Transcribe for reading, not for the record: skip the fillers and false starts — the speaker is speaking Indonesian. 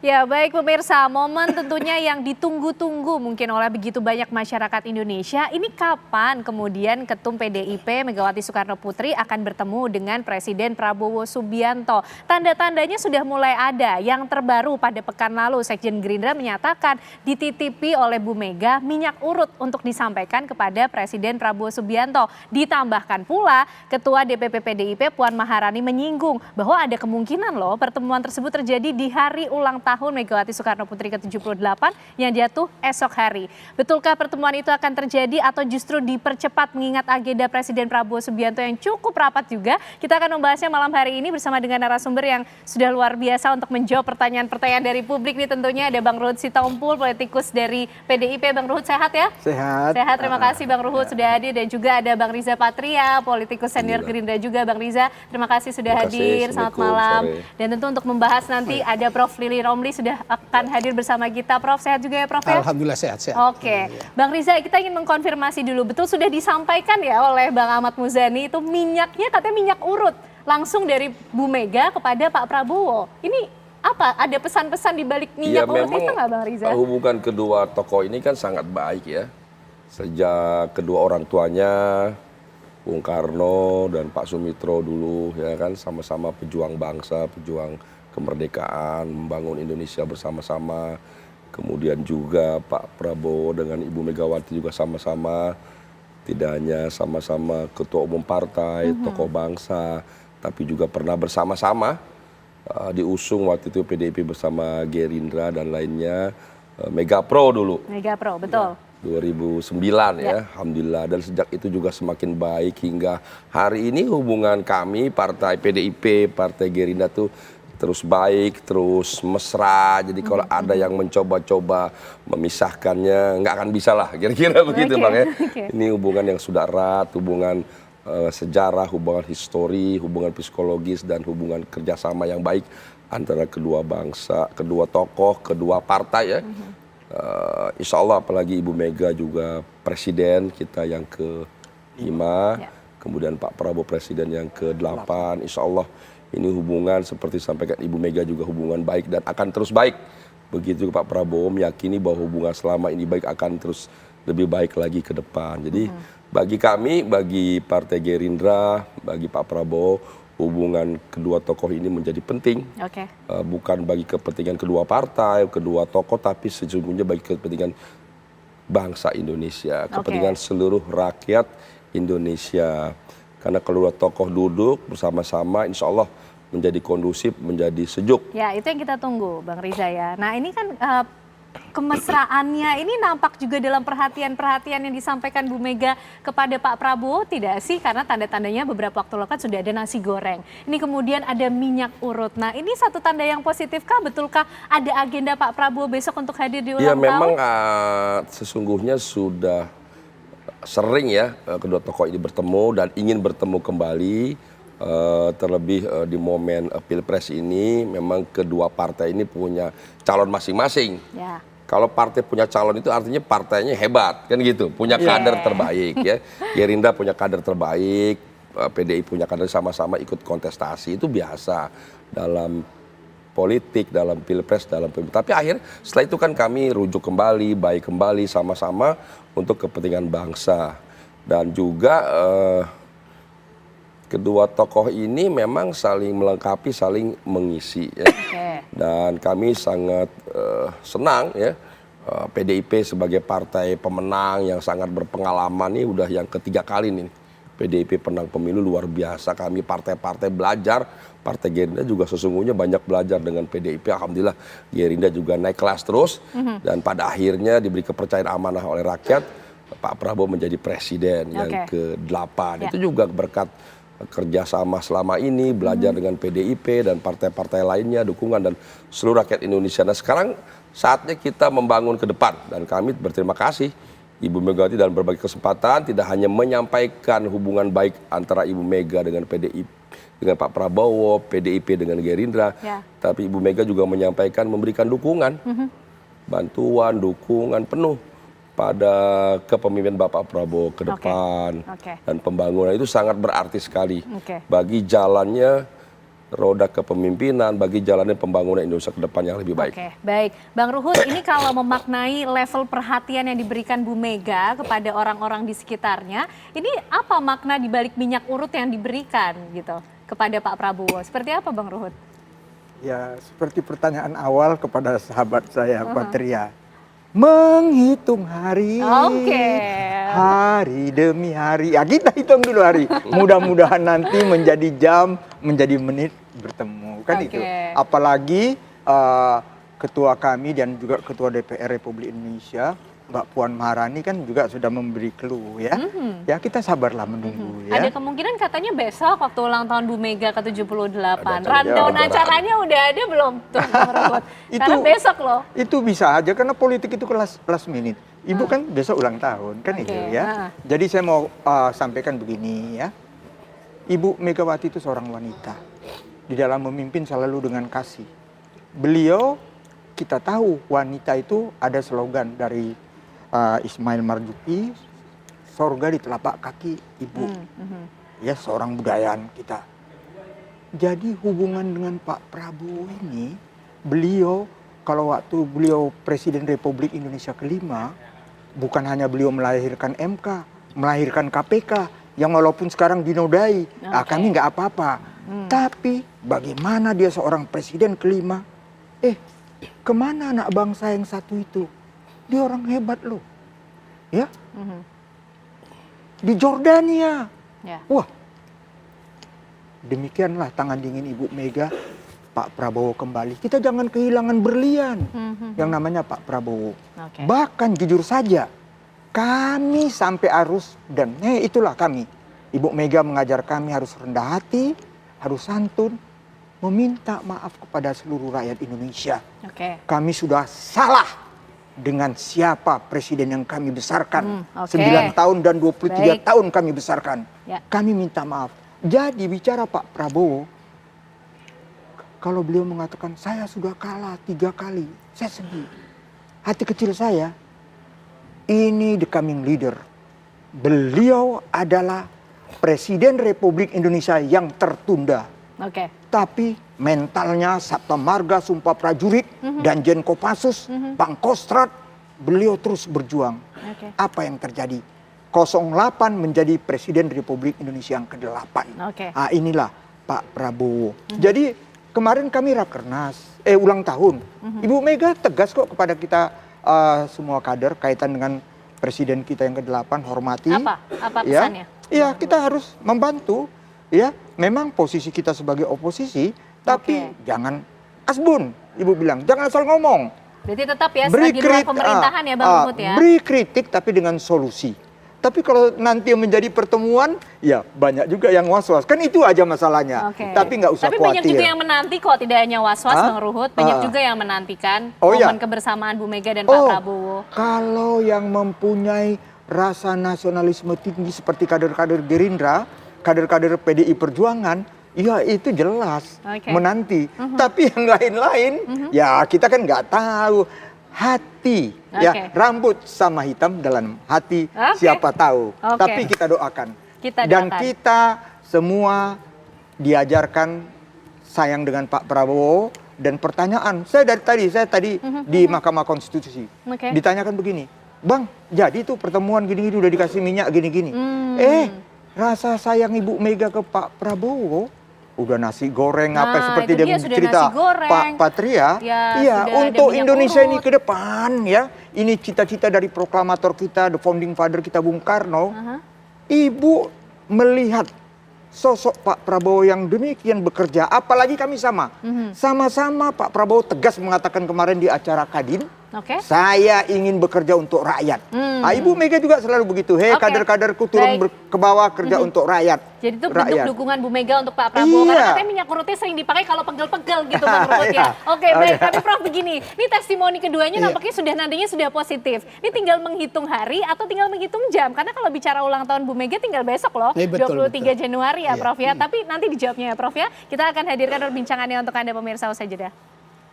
Ya, baik pemirsa, momen tentunya yang ditunggu-tunggu mungkin oleh begitu banyak masyarakat Indonesia. Ini kapan kemudian Ketum PDIP Megawati Soekarno Putri akan bertemu dengan Presiden Prabowo Subianto? Tanda-tandanya sudah mulai ada. Yang terbaru pada pekan lalu, Sekjen Gerindra menyatakan dititipi oleh Bu Mega minyak urut untuk disampaikan kepada Presiden Prabowo Subianto. Ditambahkan pula, Ketua DPP PDIP Puan Maharani menyinggung bahwa ada kemungkinan loh pertemuan tersebut terjadi di hari ulang tahun Megawati Soekarno Putri ke-78 yang jatuh esok hari. Betulkah pertemuan itu akan terjadi atau justru dipercepat mengingat agenda Presiden Prabowo Subianto yang cukup rapat juga? Kita akan membahasnya malam hari ini bersama dengan narasumber yang sudah luar biasa untuk menjawab pertanyaan-pertanyaan dari publik nih tentunya. Ada Bang Ruhut Sitompul, politikus dari PDIP. Bang Ruhut sehat ya? Sehat. Sehat, terima kasih Bang Ruhut sudah hadir. Dan juga ada Bang Riza Patria, politikus senior Gerindra juga. Bang Riza, terima kasih sudah hadir. Selamat malam. Dan tentu untuk membahas nanti ada Prof. Lili Romli sudah akan hadir bersama kita. Prof, sehat juga ya Prof ya? Alhamdulillah sehat-sehat. Oke. Bang Riza, kita ingin mengkonfirmasi dulu. Betul sudah disampaikan ya oleh Bang Ahmad Muzani itu minyaknya katanya minyak urut. Langsung dari Bu Mega kepada Pak Prabowo. Ini apa? Ada pesan-pesan di balik minyak urut itu nggak Bang Riza? Hubungan kedua tokoh ini kan sangat baik ya. Sejak kedua orang tuanya, Bung Karno dan Pak Sumitro dulu ya kan sama-sama pejuang bangsa, pejuang kemerdekaan, membangun Indonesia bersama-sama. Kemudian juga Pak Prabowo dengan Ibu Megawati juga sama-sama, tidak hanya sama-sama ketua umum partai, tokoh bangsa, tapi juga pernah bersama-sama diusung waktu itu PDIP bersama Gerindra dan lainnya, Mega Pro dulu. Mega Pro, betul. 2009 ya, Alhamdulillah. Dan sejak itu juga semakin baik hingga hari ini hubungan kami, partai PDIP, partai Gerindra tuh terus baik, terus mesra. Jadi kalau ada yang mencoba-coba memisahkannya, nggak akan bisa lah, kira-kira begitu Bang ya. Ini hubungan yang sudah erat, hubungan sejarah, hubungan histori, hubungan psikologis, dan hubungan kerjasama yang baik antara kedua bangsa, kedua tokoh, kedua partai ya. Insya Allah apalagi Ibu Mega juga presiden kita yang ke-5, kemudian Pak Prabowo presiden yang ke-8, insya Allah ini hubungan seperti sampaikan Ibu Mega juga hubungan baik dan akan terus baik. Begitu Pak Prabowo meyakini bahwa hubungan selama ini baik akan terus lebih baik lagi ke depan. Jadi bagi kami, bagi Partai Gerindra, bagi Pak Prabowo, hubungan kedua tokoh ini menjadi penting. Bukan bagi kepentingan kedua partai, kedua tokoh, tapi sesungguhnya bagi kepentingan bangsa Indonesia, kepentingan seluruh rakyat Indonesia. Karena kedua tokoh duduk bersama-sama, insya Allah menjadi kondusif, menjadi sejuk. Ya, itu yang kita tunggu, Bang Riza ya. Nah, ini kan kemesraannya ini nampak juga dalam perhatian-perhatian yang disampaikan Bu Mega kepada Pak Prabowo, tidak sih? Karena tanda-tandanya beberapa waktu lalu kan sudah ada nasi goreng. Ini kemudian ada minyak urut. Nah, ini satu tanda yang positif kah? Betulkah ada agenda Pak Prabowo besok untuk hadir di ulang tahun? Ya, memang sesungguhnya sudah sering ya kedua tokoh ini bertemu dan ingin bertemu kembali, terlebih di momen Pilpres ini. Memang kedua partai ini punya calon masing-masing. Kalau partai punya calon itu artinya partainya hebat kan gitu, punya kader terbaik ya. Gerindra punya kader terbaik, PDI punya kader, sama-sama ikut kontestasi, itu biasa dalam politik, dalam Pilpres, dalam pemilu. Tapi setelah itu kan kami rujuk kembali, baik kembali sama-sama untuk kepentingan bangsa. Dan juga kedua tokoh ini memang saling melengkapi, saling mengisi ya. Dan kami sangat senang ya, PDIP sebagai partai pemenang yang sangat berpengalaman ini udah yang ketiga kali nih. PDIP penang pemilu luar biasa, kami partai-partai belajar, Partai Gerindra juga sesungguhnya banyak belajar dengan PDIP. Alhamdulillah Gerindra juga naik kelas terus, dan pada akhirnya diberi kepercayaan amanah oleh rakyat, Pak Prabowo menjadi presiden yang ke-8. Itu juga berkat kerjasama selama ini, belajar dengan PDIP dan partai-partai lainnya, dukungan dan seluruh rakyat Indonesia. Nah sekarang saatnya kita membangun ke depan, dan kami berterima kasih Ibu Megawati dalam berbagai kesempatan tidak hanya menyampaikan hubungan baik antara Ibu Mega dengan PDIP, dengan Pak Prabowo, PDIP dengan Gerindra, tapi Ibu Mega juga menyampaikan memberikan dukungan, bantuan, dukungan penuh pada kepemimpinan Bapak Prabowo ke depan. Dan pembangunan itu sangat berarti sekali bagi jalannya roda kepemimpinan bagi jalannya pembangunan Indonesia ke depan yang lebih baik. Oke, baik. Bang Ruhut, ini kalau memaknai level perhatian yang diberikan Bu Mega kepada orang-orang di sekitarnya, ini apa makna di balik minyak urut yang diberikan gitu kepada Pak Prabowo? Seperti apa Bang Ruhut? Ya, seperti pertanyaan awal kepada sahabat saya, Patria. Menghitung hari, hari demi hari. Ya, kita hitung dulu hari. Mudah-mudahan nanti menjadi jam, menjadi menit bertemu. Kan itu. Apalagi ketua kami dan juga ketua DPR Republik Indonesia, Mbak Puan Maharani kan juga sudah memberi clue ya. Ya kita sabarlah menunggu ya. Ada kemungkinan katanya besok waktu ulang tahun Bu Mega ke-78. Rundown acaranya udah ada belum tuh Bang Ruhut? Karena besok loh. Itu bisa aja karena politik itu last minute. Ibu kan besok ulang tahun kan itu ya. Jadi saya mau sampaikan begini ya. Ibu Megawati itu seorang wanita. Di dalam memimpin selalu dengan kasih. Beliau kita tahu wanita itu ada slogan dari Ismail Marzuki, sorga di telapak kaki ibu. Ya, seorang budayaan kita. Jadi hubungan dengan Pak Prabowo ini, beliau kalau waktu beliau Presiden Republik Indonesia kelima, bukan hanya beliau melahirkan MK, melahirkan KPK, yang walaupun sekarang dinodai, kami nggak apa-apa. Tapi bagaimana dia seorang Presiden kelima? Kemana anak bangsa yang satu itu? Dia orang hebat loh, ya. Di Jordania, wah, demikianlah tangan dingin Ibu Mega, Pak Prabowo kembali. Kita jangan kehilangan berlian yang namanya Pak Prabowo. Bahkan jujur saja, kami sampai harus dan itulah kami. Ibu Mega mengajar kami harus rendah hati, harus santun, meminta maaf kepada seluruh rakyat Indonesia. Kami sudah salah dengan siapa presiden yang kami besarkan. 9 tahun dan 23 tahun kami besarkan. Kami minta maaf. Jadi bicara Pak Prabowo, kalau beliau mengatakan saya sudah kalah 3 kali, saya sedih. Hati kecil saya, ini the coming leader. Beliau adalah Presiden Republik Indonesia yang tertunda. Tapi mentalnya Sabta Marga, Sumpah Prajurit, Danjen Kopassus, Pangkostrat, beliau terus berjuang. Apa yang terjadi? 08 menjadi Presiden Republik Indonesia yang ke-8. Inilah Pak Prabowo. Jadi kemarin kami rakernas, ulang tahun. Ibu Mega tegas kok kepada kita semua kader kaitan dengan Presiden kita yang ke-8, hormati. Apa pesannya? Iya, kita harus membantu. Ya, memang posisi kita sebagai oposisi, tapi jangan asbun. Ibu bilang, jangan asal ngomong. Berarti tetap ya di luar pemerintahan ya Bang Ruhut ya? Beri kritik tapi dengan solusi. Tapi kalau nanti menjadi pertemuan, ya banyak juga yang was-was. Kan itu aja masalahnya. Tapi nggak usah khawatir. Tapi banyak juga yang menanti kok, tidak hanya was-was Bang Ruhut. Banyak juga yang menantikan momen kebersamaan Bu Mega dan Pak Prabowo. Kalau yang mempunyai rasa nasionalisme tinggi seperti kader-kader Gerindra, kader-kader PDI Perjuangan, ya itu jelas menanti. Tapi yang lain-lain, ya kita kan nggak tahu. Hati, ya rambut sama hitam dalam hati siapa tahu. Tapi kita doakan. Dan kita semua diajarkan sayang dengan Pak Prabowo. Dan pertanyaan, saya tadi di Mahkamah Konstitusi ditanyakan begini, Bang, jadi tuh pertemuan gini-gini udah dikasih minyak gini-gini. Rasa sayang Ibu Mega ke Pak Prabowo udah nasi goreng seperti dia cerita Pak Patria. Iya, untuk Indonesia ini ke depan ya. Ini cita-cita dari proklamator kita, the founding father kita Bung Karno. Ibu melihat sosok Pak Prabowo yang demikian bekerja, apalagi kami sama-sama Pak Prabowo tegas mengatakan kemarin di acara Kadin, saya ingin bekerja untuk rakyat. Ibu Mega juga selalu begitu. Kader-kaderku turun ke bawah kerja untuk rakyat. Jadi itu bentuk dukungan Bu Mega untuk Pak Prabowo. Karena katanya minyak urutnya sering dipakai kalau pegel-pegel gitu Bang Ruhut ya. Baik. Tapi Prof begini, ini testimoni keduanya nampaknya nantinya sudah positif. Ini tinggal menghitung hari atau tinggal menghitung jam? Karena kalau bicara ulang tahun Bu Mega tinggal besok loh, 23 Januari ya Prof ya. Tapi nanti dijawabnya ya Prof ya. Kita akan hadirkan perbincangannya untuk Anda pemirsa usai jeda.